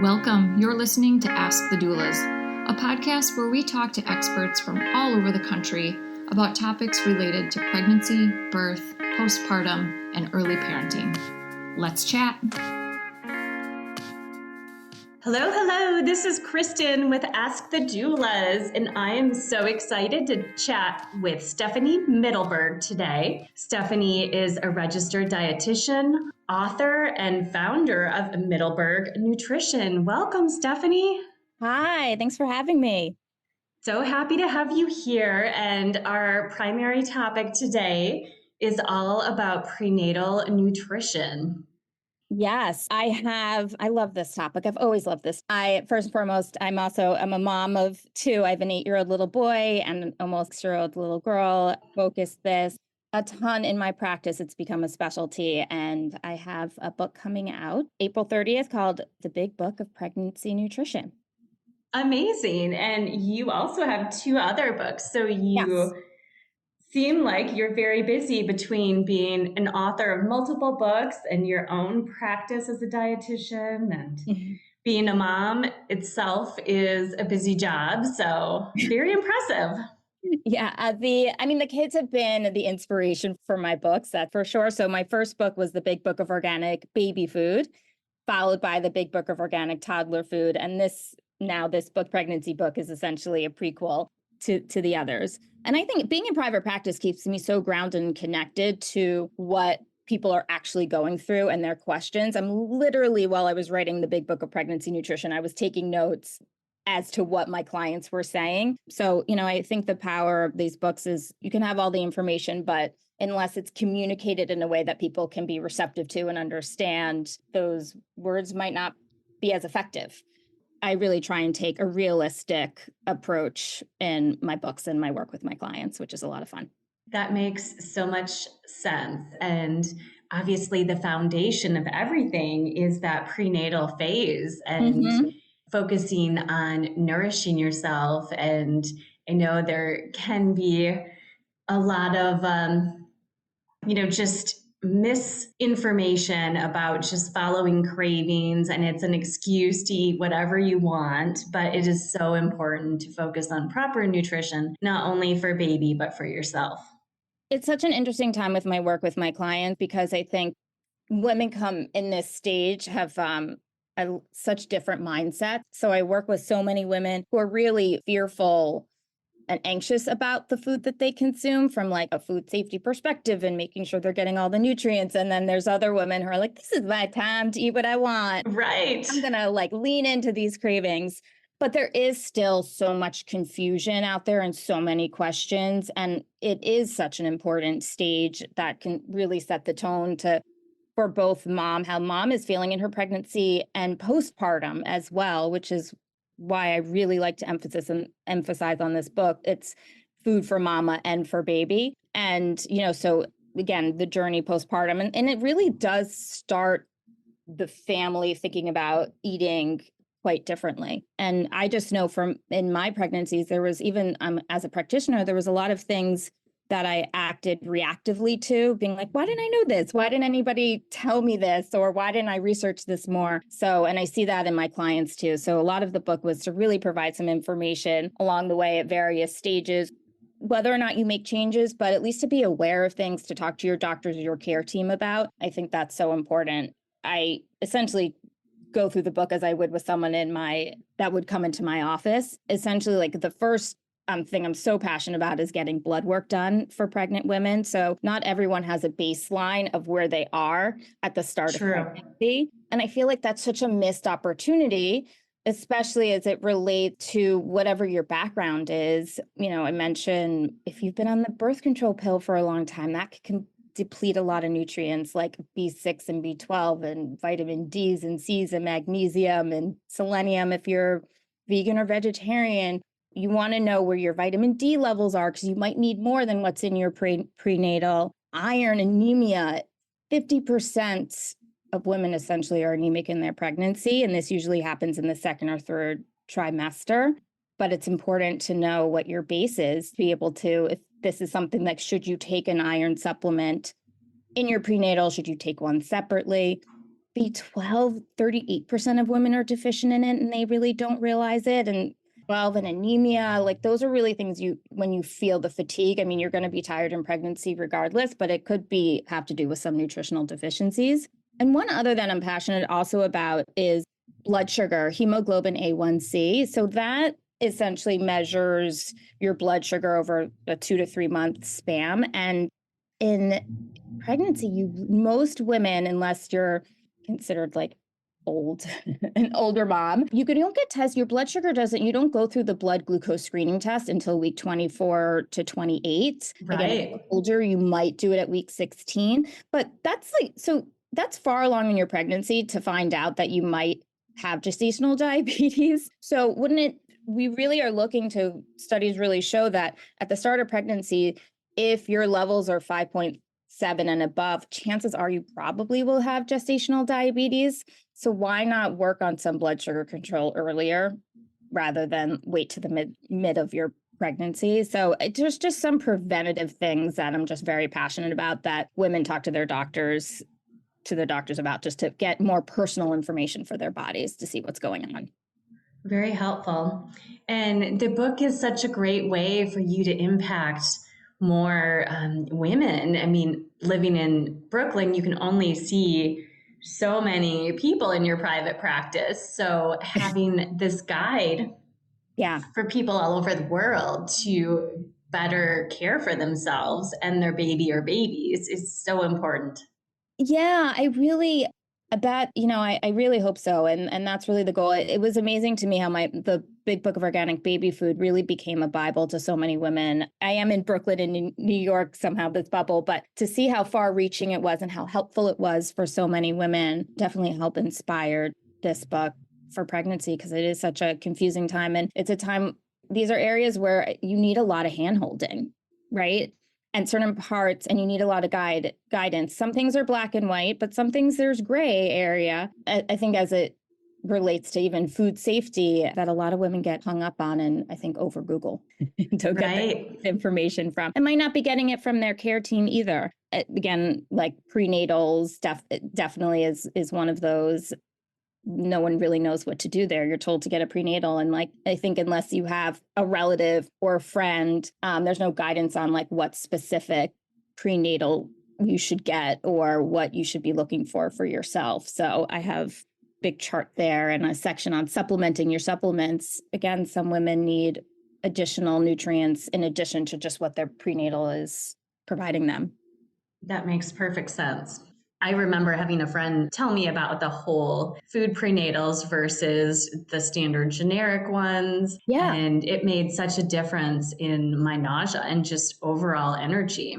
Welcome. You're listening to Ask the Doulas, a podcast where we talk to experts from all over the country about topics related to pregnancy, birth, postpartum, and early parenting. Let's chat. Hello. This is Kristin with Ask the Doulas, and I am so excited to chat with Stephanie Middleburg today. Stephanie is a registered dietitian, author, and founder of Middleburg Nutrition. Welcome, Stephanie. Hi, thanks for having me. So happy to have you here. And our primary topic today is all about prenatal nutrition. Yes, I love this topic. I've always loved this. First and foremost, I'm a mom of two. I have an 8-year-old little boy and an almost 6-year-old little girl. Focus this a ton in my practice. It's become a specialty. And I have a book coming out April 30th called The Big Book of Pregnancy Nutrition. Amazing. And you also have 2 other books. So you seem like you're very busy between being an author of multiple books and your own practice as a dietitian, and being a mom itself is a busy job. So very impressive. Yeah, the kids have been the inspiration for my books, that's for sure. So my first book was The Big Book of Organic Baby Food, followed by The Big Book of Organic Toddler Food. And this book, Pregnancy Book, is essentially a prequel to the others. And I think being in private practice keeps me so grounded and connected to what people are actually going through and their questions. I'm literally, while I was writing The Big Book of Pregnancy Nutrition, I was taking notes as to what my clients were saying. So, I think the power of these books is you can have all the information, but unless it's communicated in a way that people can be receptive to and understand, those words might not be as effective. I really try and take a realistic approach in my books and my work with my clients, which is a lot of fun. That makes so much sense. And obviously the foundation of everything is that prenatal phase and focusing on nourishing yourself. And I know there can be a lot of, just misinformation about just following cravings, and it's an excuse to eat whatever you want, but it is so important to focus on proper nutrition, not only for baby, but for yourself. It's such an interesting time with my work with my clients because I think women come in this stage have such different mindsets. So I work with so many women who are really fearful and anxious about the food that they consume from like a food safety perspective and making sure they're getting all the nutrients. And then there's other women who are like, this is my time to eat what I want. Right. I'm going to lean into these cravings. But there is still so much confusion out there and so many questions. And it is such an important stage that can really set the tone for both how mom is feeling in her pregnancy and postpartum as well, which is why I really like to emphasize on this book. It's food for mama and for baby. And, so again, the journey postpartum. And it really does start the family thinking about eating quite differently. And I just know in my pregnancies, there was even as a practitioner, there was a lot of things that I acted reactively to, being like, why didn't I know this? Why didn't anybody tell me this? Or why didn't I research this more? And I see that in my clients too. So a lot of the book was to really provide some information along the way at various stages, whether or not you make changes, but at least to be aware of things, to talk to your doctors or your care team about. I think that's so important. I essentially go through the book as I would with someone that would come into my office. Essentially, like the first thing I'm so passionate about is getting blood work done for pregnant women. So not everyone has a baseline of where they are at the start of pregnancy. And I feel like that's such a missed opportunity, especially as it relates to whatever your background is. I mentioned if you've been on the birth control pill for a long time, that can deplete a lot of nutrients like B6 and B12 and vitamin D's and C's and magnesium and selenium. If you're vegan or vegetarian, you want to know where your vitamin D levels are because you might need more than what's in your prenatal. Iron, anemia, 50% of women essentially are anemic in their pregnancy. And this usually happens in the 2nd or 3rd trimester. But it's important to know what your base is to be able to, if this is something like, should you take an iron supplement in your prenatal? Should you take one separately? B12, 38% of women are deficient in it and they really don't realize it. And 12 and anemia, like those are really things when you feel the fatigue, I mean, you're going to be tired in pregnancy regardless, but it could have to do with some nutritional deficiencies. And one other that I'm passionate also about is blood sugar, hemoglobin A1C. So that essentially measures your blood sugar over a 2 to 3 month span. And in pregnancy, most women, unless you're considered like old, an older mom, you don't get tested. Your blood sugar you don't go through the blood glucose screening test until week 24 to 28. Right. Again, if you're older, you might do it at week 16, but that's far along in your pregnancy to find out that you might have gestational diabetes. So we really are looking to, studies really show that at the start of pregnancy, if your levels are 5.7 and above, chances are you probably will have gestational diabetes. So why not work on some blood sugar control earlier rather than wait to the mid of your pregnancy? So there's just some preventative things that I'm just very passionate about that women talk to their doctors about, just to get more personal information for their bodies to see what's going on. Very helpful. And the book is such a great way for you to impact more women. I mean, living in Brooklyn, you can only see so many people in your private practice. So having this guide for people all over the world to better care for themselves and their baby or babies is so important. Yeah, I really hope so. And that's really the goal. It was amazing to me how the Big Book of Organic Baby Food really became a Bible to so many women. I am in Brooklyn and New York, somehow this bubble, but to see how far reaching it was and how helpful it was for so many women definitely helped inspire this book for pregnancy, because it is such a confusing time. And it's a time, these are areas where you need a lot of hand-holding, right? And certain parts, and you need a lot of guidance. Some things are black and white, but some things there's gray area. I think as it relates to even food safety, that a lot of women get hung up on, and I think over Google to get the information from, and might not be getting it from their care team either. Again, like prenatals definitely is one of those. No one really knows what to do there. You're told to get a prenatal. And I think unless you have a relative or a friend, there's no guidance on what specific prenatal you should get or what you should be looking for yourself. So I have big chart there and a section on supplementing your supplements. Again, some women need additional nutrients in addition to just what their prenatal is providing them. That makes perfect sense. I remember having a friend tell me about the whole food prenatals versus the standard generic ones. Yeah. And it made such a difference in my nausea and just overall energy.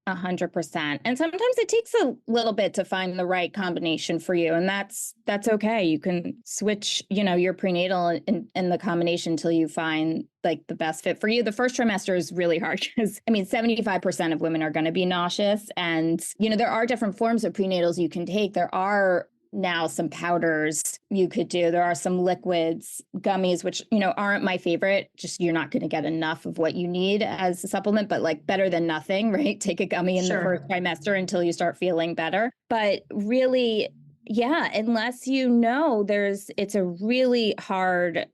100%. And sometimes it takes a little bit to find the right combination for you. And that's okay. You can switch, your prenatal and the combination until you find the best fit for you. The first trimester is really hard because 75% of women are going to be nauseous. And, there are different forms of prenatals you can take. There are now some powders you could do. There are some liquids, gummies, which, aren't my favorite. Just you're not going to get enough of what you need as a supplement, but better than nothing, right? Take a gummy in the first trimester until you start feeling better. But really, yeah, unless it's a really hard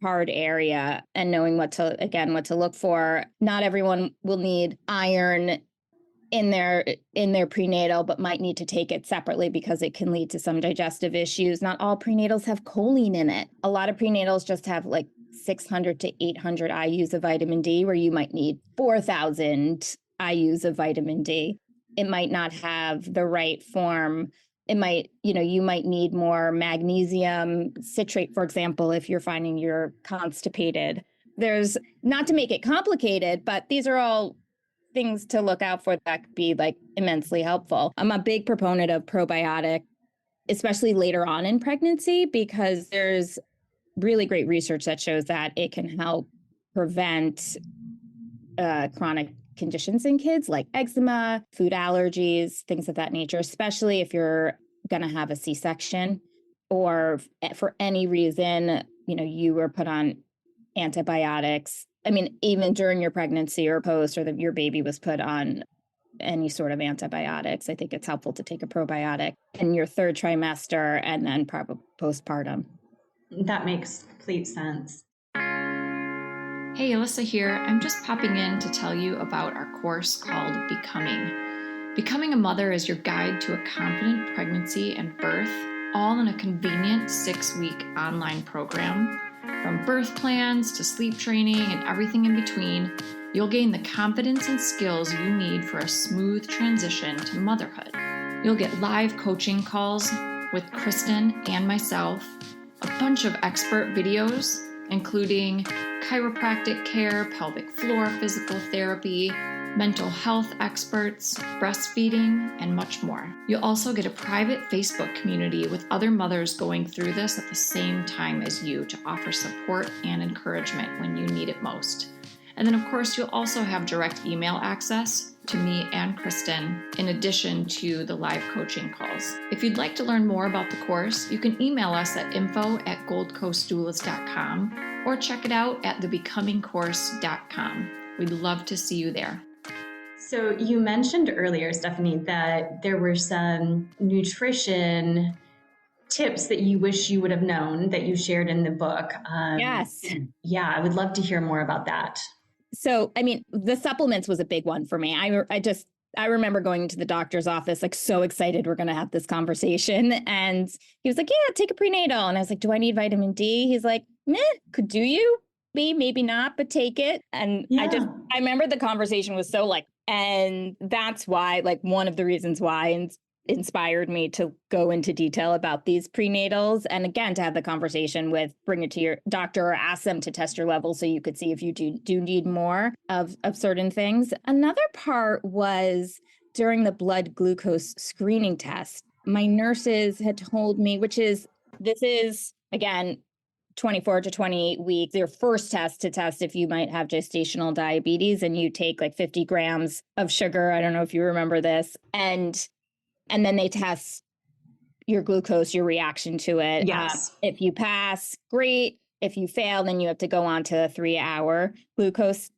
area, and knowing what to look for. Not everyone will need iron in their prenatal, but might need to take it separately because it can lead to some digestive issues. Not all prenatals have choline in it. A lot of prenatals just have 600 to 800 IUs of vitamin D, where you might need 4,000 IUs of vitamin D. It might not have the right form. It might, you might need more magnesium citrate, for example, if you're finding you're constipated. There's, not to make it complicated, but these are all things to look out for that could be immensely helpful. I'm a big proponent of probiotic, especially later on in pregnancy, because there's really great research that shows that it can help prevent chronic conditions in kids like eczema, food allergies, things of that nature, especially if you're going to have a C-section or for any reason, you were put on antibiotics. Even during your pregnancy or post, or that your baby was put on any sort of antibiotics. I think it's helpful to take a probiotic in your third trimester and then probably postpartum. That makes complete sense. Hey, Alyssa here. I'm just popping in to tell you about our course called Becoming. Becoming a Mother is your guide to a confident pregnancy and birth, all in a convenient 6-week online program. From birth plans to sleep training and everything in between, you'll gain the confidence and skills you need for a smooth transition to motherhood. You'll get live coaching calls with Kristin and myself, a bunch of expert videos, including chiropractic care, pelvic floor physical therapy, mental health experts, breastfeeding, and much more. You'll also get a private Facebook community with other mothers going through this at the same time as you to offer support and encouragement when you need it most. And then, of course, you'll also have direct email access to me and Kristin, in addition to the live coaching calls. If you'd like to learn more about the course, you can email us at info@goldcoastdoulas.com or check it out at thebecomingcourse.com. We'd love to see you there. So you mentioned earlier, Stephanie, that there were some nutrition tips that you wish you would have known that you shared in the book. Yes. Yeah, I would love to hear more about that. So, I mean, the supplements was a big one for me. I remember going to the doctor's office, like so excited we're going to have this conversation. And he was like, yeah, take a prenatal. And I was like, do I need vitamin D? He's like, could do you? Maybe not, but take it. And Yeah. I remember the conversation was so like, and that's why, like one of the reasons why inspired me to go into detail about these prenatals. And again, to have the conversation with, bring it to your doctor or ask them to test your level so you could see if you do need more of certain things. Another part was during the blood glucose screening test, my nurses had told me, this is again, 24 to 28 weeks, your first test to test if you might have gestational diabetes, and you take like 50 grams of sugar. I don't know if you remember this. And then they test your glucose, your reaction to it. Yes. If you pass, great. If you fail, then you have to go on to a 3-hour glucose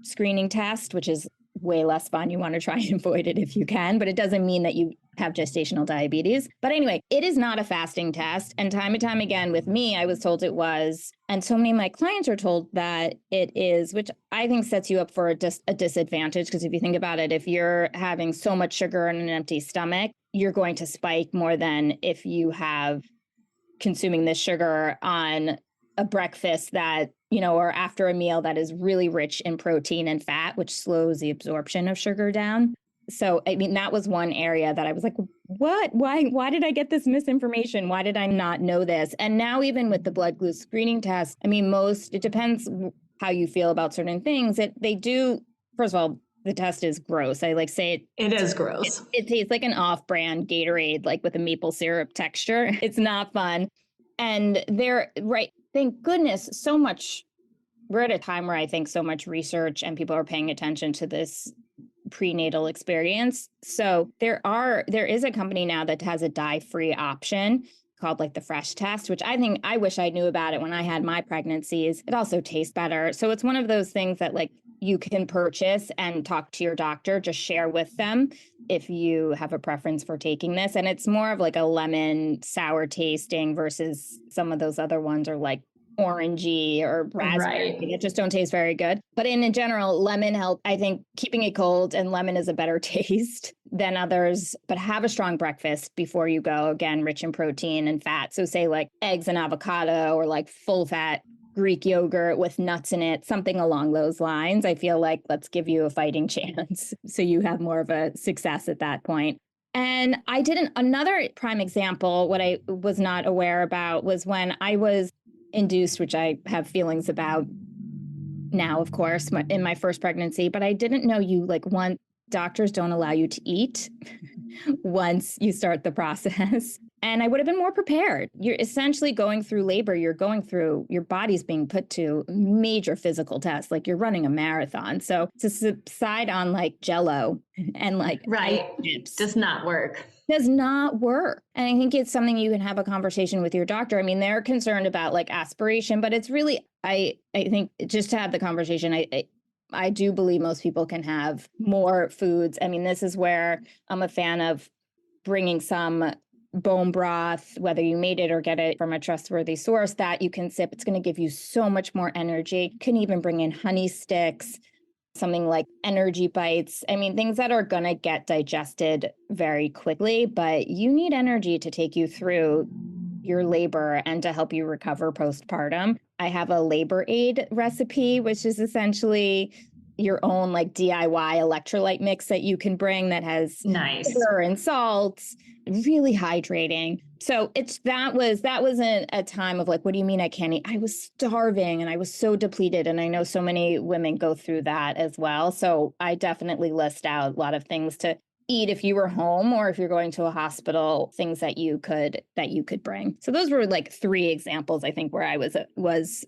screening test, which is way less fun. You want to try and avoid it if you can, but it doesn't mean that you have gestational diabetes. But anyway, it is not a fasting test. And time again with me, I was told it was. And so many of my clients are told that it is, which I think sets you up for a disadvantage. Because if you think about it, if you're having so much sugar in an empty stomach, you're going to spike more than if you have consuming this sugar on a breakfast that, or after a meal that is really rich in protein and fat, which slows the absorption of sugar down. So, I mean, that was one area that I was like, what? Why did I get this misinformation? Why did I not know this? And now even with the blood glucose screening test, I mean, it depends how you feel about certain things. They do, first of all, the test is gross. I say it is gross. It tastes like an off-brand Gatorade, like with a maple syrup texture. It's not fun. And thank goodness so much. We're at a time where I think so much research and people are paying attention to this prenatal experience. So there is a company now that has a dye-free option called like the Fresh Test, which I wish I knew about it when I had my pregnancies. It also tastes better. So it's one of those things that like you can purchase and talk to your doctor, just share with them if you have a preference for taking this. And it's more of like a lemon sour tasting versus some of those other ones are like orangey or raspberry that just don't taste very good. But in general, lemon helps, I think, keeping it cold, and lemon is a better taste than others. But have a strong breakfast before you go. Again, rich in protein and fat. So say like eggs and avocado, or like full fat Greek yogurt with nuts in it, something along those lines. I feel like let's give you a fighting chance so you have more of a success at that point. And another prime example, what I was not aware about was when I was induced, which I have feelings about now, of course, in my first pregnancy, but I didn't know doctors don't allow you to eat once you start the process. And I would have been more prepared. You're essentially going through labor. Your body's being put to major physical tests, like you're running a marathon. So to subside on like Jell-O and like ice chips does not work. And I think it's something you can have a conversation with your doctor. I mean, they're concerned about like aspiration, but it's really, I think just to have the conversation, I do believe most people can have more foods. I mean, this is where I'm a fan of bringing some bone broth, whether you made it or get it from a trustworthy source, that you can sip. It's going to give you so much more energy. You can even bring in honey sticks, something like energy bites. I mean, things that are going to get digested very quickly, but you need energy to take you through your labor and to help you recover postpartum. I have a labor aid recipe, which is essentially your own like DIY electrolyte mix that you can bring that has sugar and salts, really hydrating. So that wasn't a time of like, what do you mean I can't eat? I was starving and I was so depleted. And I know so many women go through that as well. So I definitely list out a lot of things to eat if you were home or if you're going to a hospital, things that you could bring. So those were like 3 examples, I think, where I was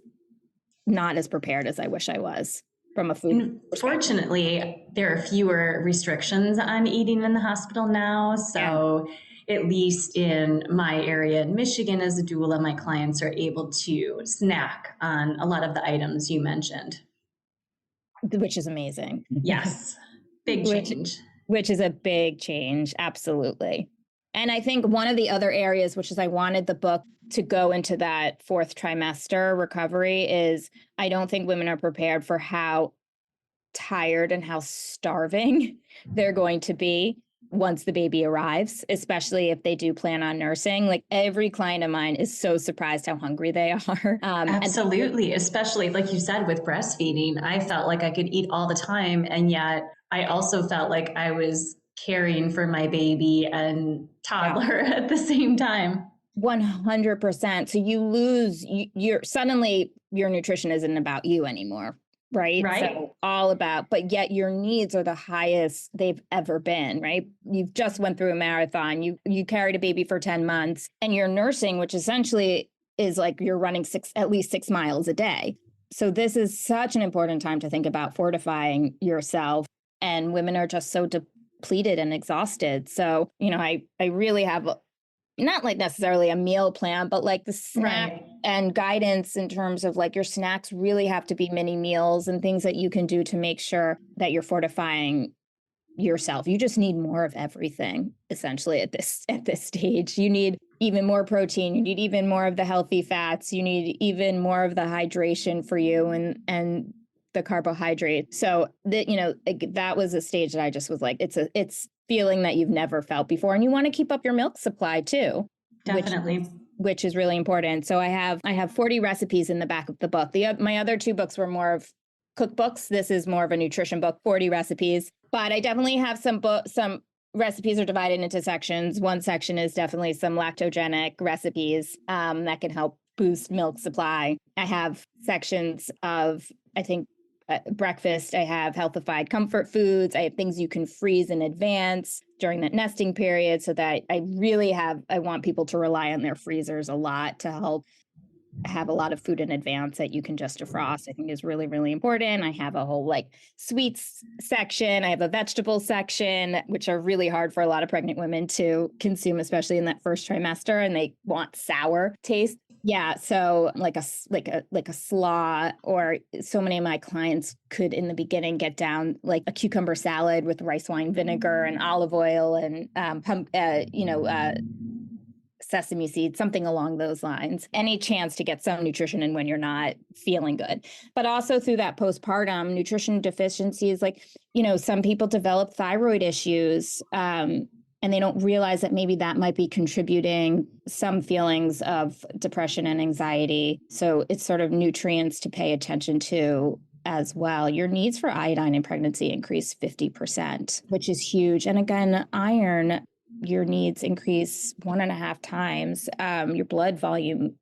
not as prepared as I wish I was from a food perspective. Fortunately, there are fewer restrictions on eating in the hospital now. So at least in my area in Michigan as a doula, my clients are able to snack on a lot of the items you mentioned. Which is amazing. Yes. Big change. Which is a big change. Absolutely. And I think one of the other areas, which is I wanted the book to go into that 4th trimester recovery, is I don't think women are prepared for how tired and how starving they're going to be once the baby arrives, especially if they do plan on nursing. Like every client of mine is so surprised how hungry they are. Absolutely. Especially like you said, with breastfeeding, I felt like I could eat all the time. And yet I also felt like I was caring for my baby and toddler at the same time. 100%. So you lose, suddenly your nutrition isn't about you anymore. Right. So all about, but yet your needs are the highest they've ever been, right? You've just went through a marathon, you carried a baby for 10 months and you're nursing, which essentially is like you're running at least 6 miles a day. So this is such an important time to think about fortifying yourself, and women are just so depleted and exhausted. So, I really have not like necessarily a meal plan, but like the snack and guidance in terms of like your snacks really have to be mini meals and things that you can do to make sure that you're fortifying yourself. You just need more of everything essentially at this stage. You need even more protein. You need even more of the healthy fats. You need even more of the hydration for you and the carbohydrate. So that was a stage that I just was like, it's feeling that you've never felt before. And you want to keep up your milk supply too. Definitely. Which is really important. So I have 40 recipes in the back of the book. My other 2 books were more of cookbooks. This is more of a nutrition book, 40 recipes. But I definitely have some recipes are divided into sections. One section is definitely some lactogenic recipes that can help boost milk supply. I have sections of, I think, breakfast. I have healthified comfort foods. I have things you can freeze in advance during that nesting period, so that I want people to rely on their freezers a lot to help have a lot of food in advance that you can just defrost. I think is really, really important. I have a whole like sweets section. I have a vegetable section, which are really hard for a lot of pregnant women to consume, especially in that first trimester, and they want sour taste. Yeah. So like a slaw, or so many of my clients could in the beginning get down like a cucumber salad with rice wine vinegar and olive oil and, sesame seeds, something along those lines. Any chance to get some nutrition in when you're not feeling good. But also through that postpartum nutrition deficiencies, like, some people develop thyroid issues, and they don't realize that maybe that might be contributing some feelings of depression and anxiety. So it's sort of nutrients to pay attention to as well. Your needs for iodine in pregnancy increase 50%, which is huge. And again, iron, your needs increase 1.5 times. Your blood volume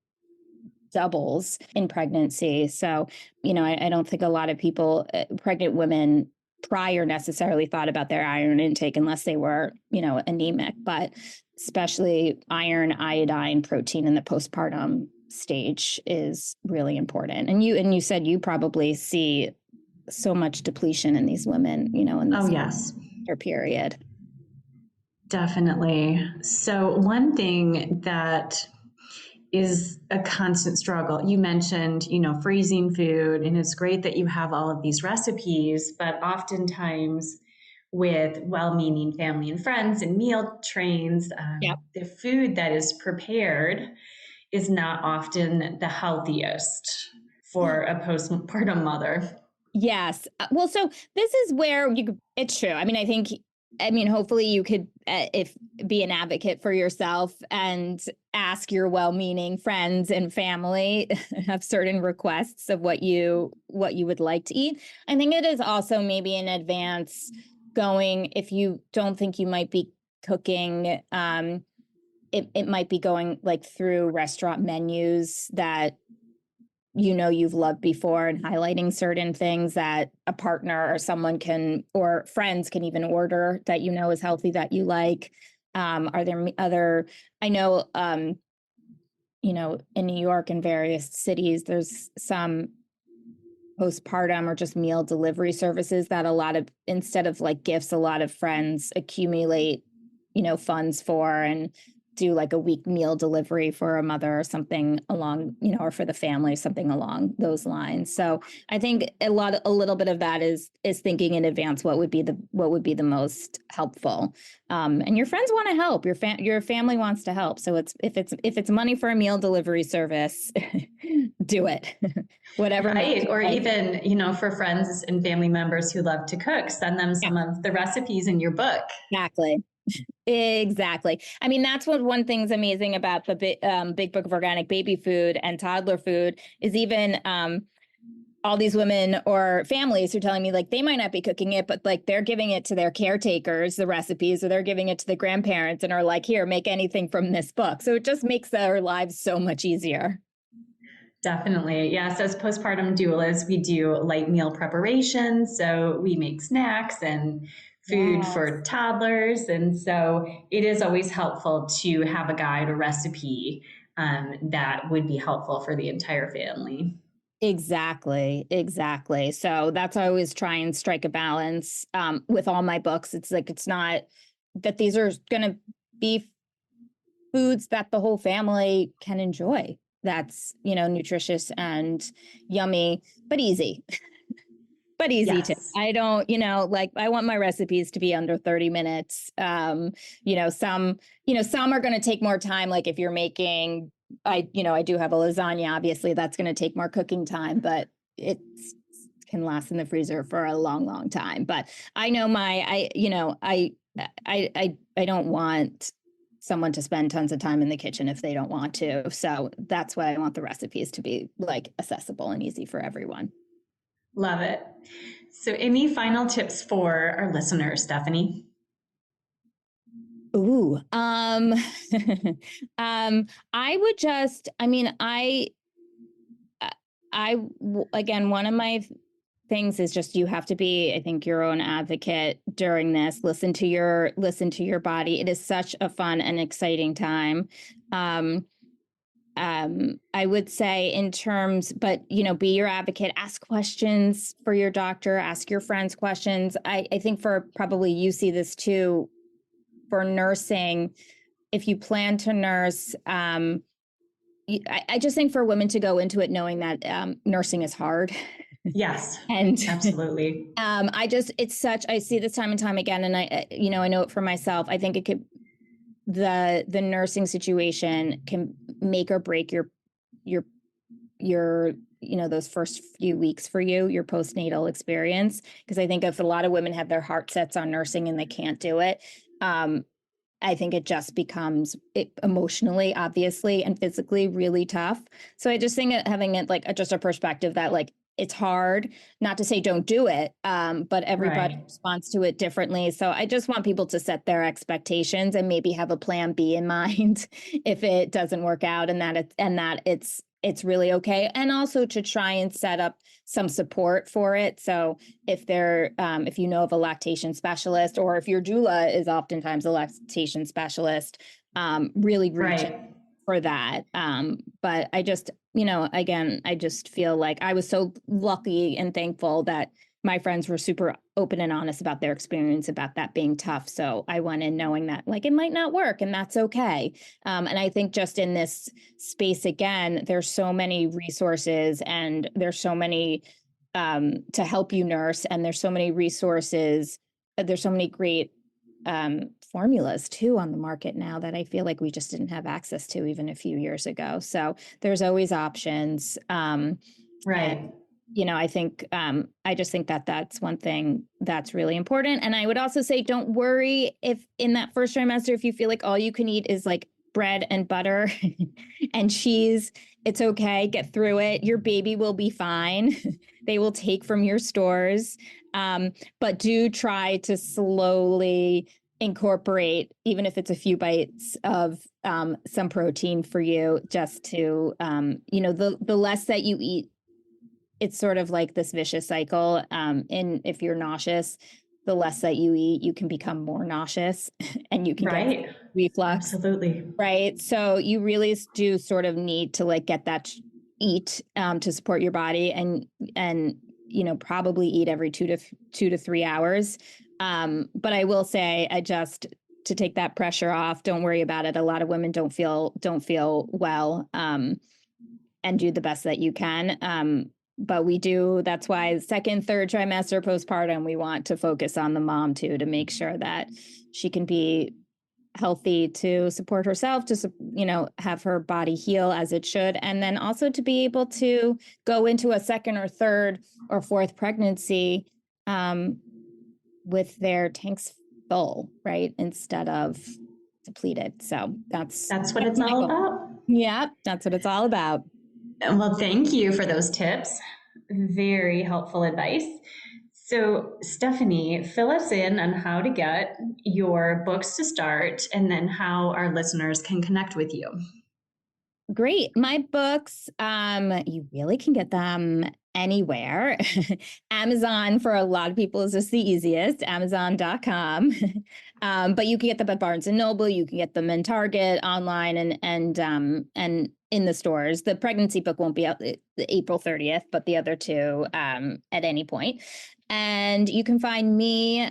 doubles in pregnancy. So, I don't think a lot of people, pregnant women prior, necessarily thought about their iron intake unless they were, anemic, but especially iron, iodine, protein in the postpartum stage is really important. And you said you probably see so much depletion in these women, in this period. Definitely. So one thing that is a constant struggle. You mentioned, freezing food, and it's great that you have all of these recipes, but oftentimes with well-meaning family and friends and meal trains, Yep. the food that is prepared is not often the healthiest for a postpartum mother. Yes. Well, so this is where it's true. Hopefully you could, if be an advocate for yourself and ask your well-meaning friends and family have certain requests of what you would like to eat. I think it is also maybe in advance going, if you don't think you might be cooking, it might be going like through restaurant menus that you've loved before and highlighting certain things that a partner or someone can, or friends can even order that is healthy that you like. Are there other, I know, in New York and various cities, there's some postpartum or just meal delivery services that instead of like gifts, a lot of friends accumulate, funds for and do like a week meal delivery for a mother or something along, or for the family, something along those lines. So I think a little bit of that is thinking in advance what would be the most helpful. And your friends want to help, your family wants to help. So if it's money for a meal delivery service, do it. Whatever. Right. Or even, for friends and family members who love to cook, send them some of the recipes in your book. Exactly. I mean, that's one thing's amazing about the Big Book of Organic Baby Food and Toddler Food is even all these women or families who are telling me like they might not be cooking it, but like they're giving it to their caretakers, the recipes, or they're giving it to the grandparents and are like, here, make anything from this book. So it just makes their lives so much easier. Definitely. Yes. As postpartum doulas, we do light meal preparation. So we make snacks and food for toddlers. And so it is always helpful to have a guide or recipe that would be helpful for the entire family. Exactly. So that's why I always try and strike a balance with all my books. It's like, it's not that these are going to be foods that the whole family can enjoy. That's, nutritious and yummy, but easy. Yes. To, I don't, I want my recipes to be under 30 minutes. Some are going to take more time. Like if you're making, I do have a lasagna, obviously that's going to take more cooking time, but it can last in the freezer for a long, long time. But I know I don't want someone to spend tons of time in the kitchen if they don't want to. So that's why I want the recipes to be like accessible and easy for everyone. Love it. So any final tips for our listeners, Stephanie? Ooh, I would just, again, one of my things is just, you have to be, I think, your own advocate during this. Listen to your body. It is such a fun and exciting time. I would say in terms, but, be your advocate, ask questions for your doctor, ask your friends questions. I think for probably you see this too, for nursing, if you plan to nurse, I just think for women to go into it knowing that nursing is hard. Yes, and absolutely. I see this time and time again, and I know it for myself. I think it could, the nursing situation can make or break your those first few weeks for you, your postnatal experience. Because I think if a lot of women have their heart sets on nursing and they can't do it, I think it just becomes emotionally, obviously, and physically really tough. So I just think having it like just a perspective that like it's hard, not to say don't do it, but everybody responds to it differently. So I just want people to set their expectations and maybe have a plan B in mind if it doesn't work out, and that it's really okay. And also to try and set up some support for it. So if if you know of a lactation specialist, or if your doula is oftentimes a lactation specialist, really reach for that. But I just, again, I just feel like I was so lucky and thankful that my friends were super open and honest about their experience about that being tough. So I went in knowing that like it might not work and that's okay. And I think just in this space, again, there's so many resources and there's so many to help you nurse. And there's so many resources. There's so many great formulas too on the market now that I feel like we just didn't have access to even a few years ago. So there's always options. Right. And, I think, I just think that that's one thing that's really important. And I would also say, don't worry if in that first trimester, if you feel like all you can eat is like bread and butter and cheese, it's okay. Get through it. Your baby will be fine. They will take from your stores. But do try to slowly incorporate, even if it's a few bites of some protein for you, just to, the less that you eat, it's sort of like this vicious cycle. And if you're nauseous, the less that you eat, you can become more nauseous and you can get reflux. Absolutely. Right. So you really do sort of need to like get that eat to support your body and probably eat every 2 to 3 hours. But I will say, to take that pressure off, don't worry about it. A lot of women don't feel well, and do the best that you can. But we do, that's why second, third trimester postpartum, we want to focus on the mom too, to make sure that she can be healthy to support herself, to, have her body heal as it should. And then also to be able to go into a second or third or fourth pregnancy with their tanks full, right? Instead of depleted. So that's what it's all about. Yeah, that's what it's all about. Well, thank you for those tips. Very helpful advice. So, Stephanie, fill us in on how to get your books to start and then how our listeners can connect with you. Great. My books, you really can get them anywhere. Amazon, for a lot of people, is just the easiest, Amazon.com. But you can get them at Barnes & Noble. You can get them in Target, online, and in the stores. The pregnancy book won't be out April 30th, but the other two at any point. And you can find me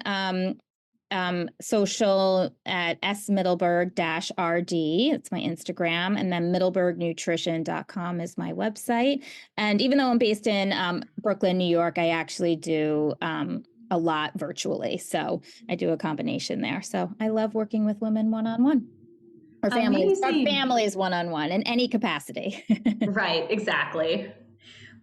social at smiddleburg-rd. It's my Instagram. And then middleburgnutrition.com is my website. And even though I'm based in Brooklyn, New York, I actually do a lot virtually. So I do a combination there. So I love working with women one-on-one. Or families one-on-one in any capacity. Right, exactly.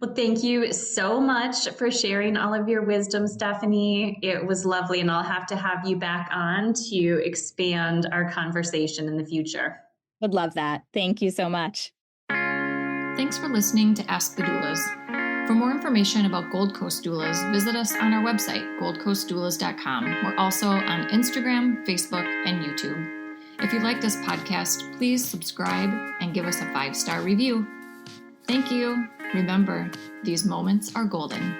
Well, thank you so much for sharing all of your wisdom, Stephanie. It was lovely, and I'll have to have you back on to expand our conversation in the future. Would love that. Thank you so much. Thanks for listening to Ask the Doulas. For more information about Gold Coast Doulas, visit us on our website, goldcoastdoulas.com. We're also on Instagram, Facebook, and YouTube. If you like this podcast, please subscribe and give us a 5-star review. Thank you. Remember, these moments are golden.